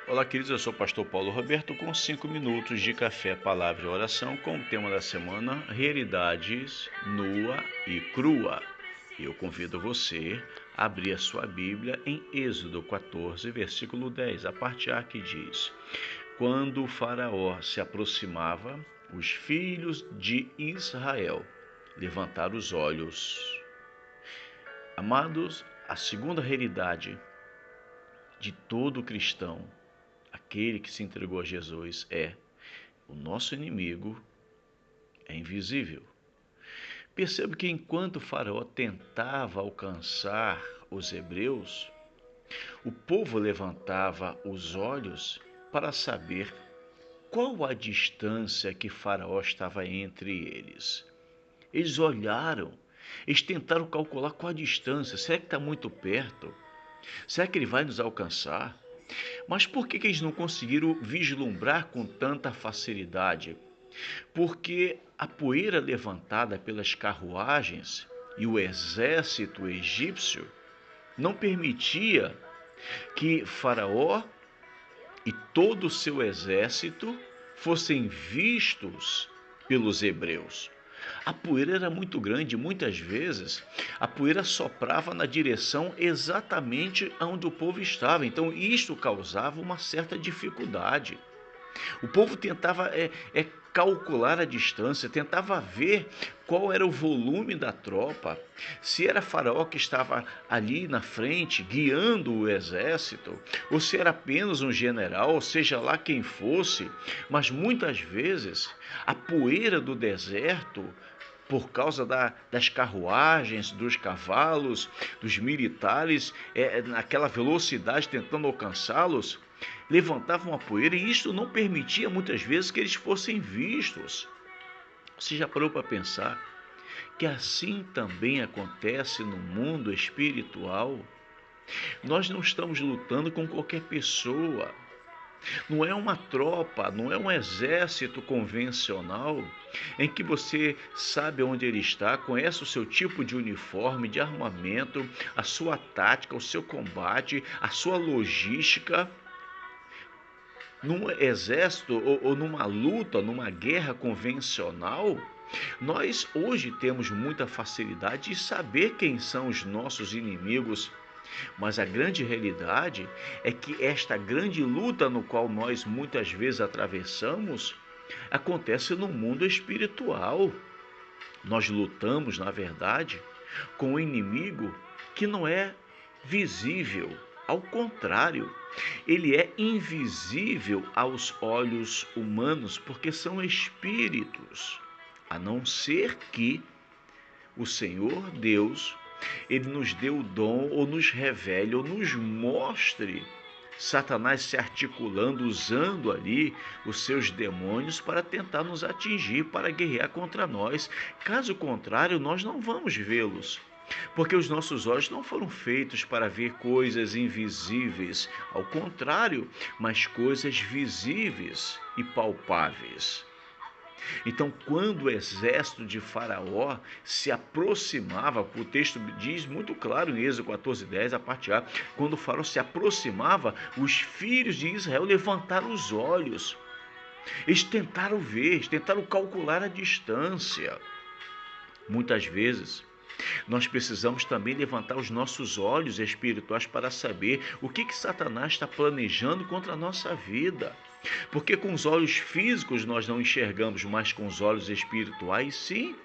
Olá, queridos, eu sou o pastor Paulo Roberto com 5 minutos de café, palavra e oração com o tema da semana, realidades nua e crua. Eu convido você a abrir a sua Bíblia em Êxodo 14, versículo 10, a parte A que diz: Quando o faraó se aproximava, os filhos de Israel levantaram os olhos. Amados, a segunda realidade de todo cristão, aquele que se entregou a Jesus, o nosso inimigo é invisível. Perceba que enquanto o faraó tentava alcançar os hebreus, o povo levantava os olhos para saber qual a distância que faraó estava entre eles. Eles olharam, eles tentaram calcular qual a distância. Será que está muito perto? Será que ele vai nos alcançar? Mas por que eles não conseguiram vislumbrar com tanta facilidade? Porque a poeira levantada pelas carruagens e o exército egípcio não permitia que Faraó e todo o seu exército fossem vistos pelos hebreus. A poeira era muito grande, muitas vezes a poeira soprava na direção exatamente onde o povo estava. Então isto causava uma certa dificuldade. O povo tentava calcular a distância, tentava ver qual era o volume da tropa, se era Faraó que estava ali na frente guiando o exército, ou se era apenas um general, seja lá quem fosse. Mas muitas vezes a poeira do deserto, por causa das carruagens, dos cavalos, dos militares, naquela velocidade tentando alcançá-los, levantavam a poeira e isto não permitia muitas vezes que eles fossem vistos. Você já parou para pensar que assim também acontece no mundo espiritual? Nós não estamos lutando com qualquer pessoa. Não é uma tropa, não é um exército convencional em que você sabe onde ele está, conhece o seu tipo de uniforme, de armamento, a sua tática, o seu combate, a sua logística. Num exército ou numa luta, numa guerra convencional, nós hoje temos muita facilidade de saber quem são os nossos inimigos, mas a grande realidade é que esta grande luta no qual nós muitas vezes atravessamos acontece no mundo espiritual. Nós lutamos, na verdade, com um inimigo que não é visível. Ao contrário, ele é invisível aos olhos humanos, porque são espíritos, a não ser que o Senhor Deus, ele nos dê o dom, ou nos revele, ou nos mostre Satanás se articulando, usando ali os seus demônios para tentar nos atingir, para guerrear contra nós. Caso contrário, nós não vamos vê-los, porque os nossos olhos não foram feitos para ver coisas invisíveis, ao contrário, mas coisas visíveis e palpáveis. Então, quando o exército de Faraó se aproximava, o texto diz muito claro em Êxodo 14:10, a parte A, quando o Faraó se aproximava, os filhos de Israel levantaram os olhos. Eles tentaram ver, tentaram calcular a distância. Muitas vezes, nós precisamos também levantar os nossos olhos espirituais para saber o que Satanás está planejando contra a nossa vida. Porque com os olhos físicos nós não enxergamos, mas com os olhos espirituais sim.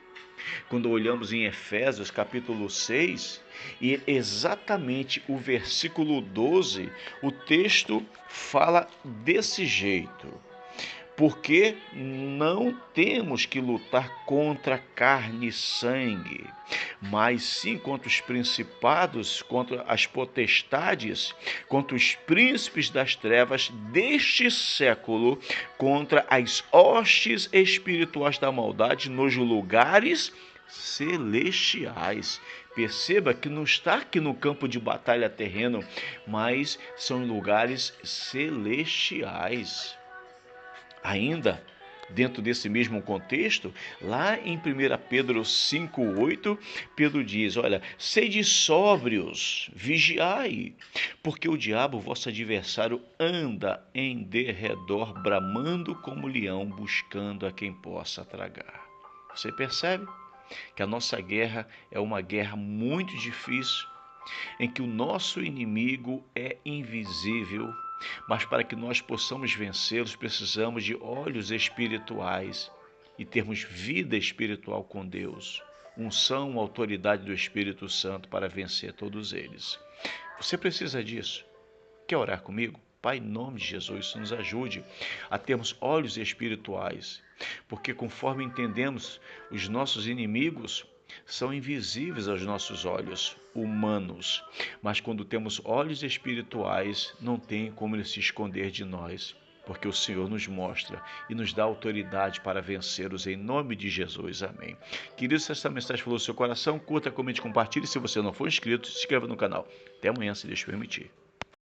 Quando olhamos em Efésios capítulo 6, e exatamente o versículo 12, o texto fala desse jeito: porque não temos que lutar contra carne e sangue, mas sim contra os principados, contra as potestades, contra os príncipes das trevas deste século, contra as hostes espirituais da maldade nos lugares celestiais. Perceba que não está aqui no campo de batalha terreno, mas são lugares celestiais. Ainda Dentro desse mesmo contexto, lá em 1 Pedro 5,8, Pedro diz, olha, sede sóbrios, vigiai, porque o diabo, vosso adversário, anda em derredor, bramando como leão, buscando a quem possa tragar. Você percebe que a nossa guerra é uma guerra muito difícil, em que o nosso inimigo é invisível, mas para que nós possamos vencê-los, precisamos de olhos espirituais e termos vida espiritual com Deus, unção, autoridade do Espírito Santo para vencer todos eles. Você precisa disso. Quer orar comigo? Pai, em nome de Jesus, isso nos ajude a termos olhos espirituais, porque conforme entendemos, os nossos inimigos são invisíveis aos nossos olhos humanos, mas quando temos olhos espirituais, não tem como ele se esconder de nós, porque o Senhor nos mostra e nos dá autoridade para vencê-los em nome de Jesus. Amém. Queridos, se esta mensagem falou no seu coração, curta, comente, compartilhe. Se você não for inscrito, se inscreva no canal. Até amanhã, se Deus permitir.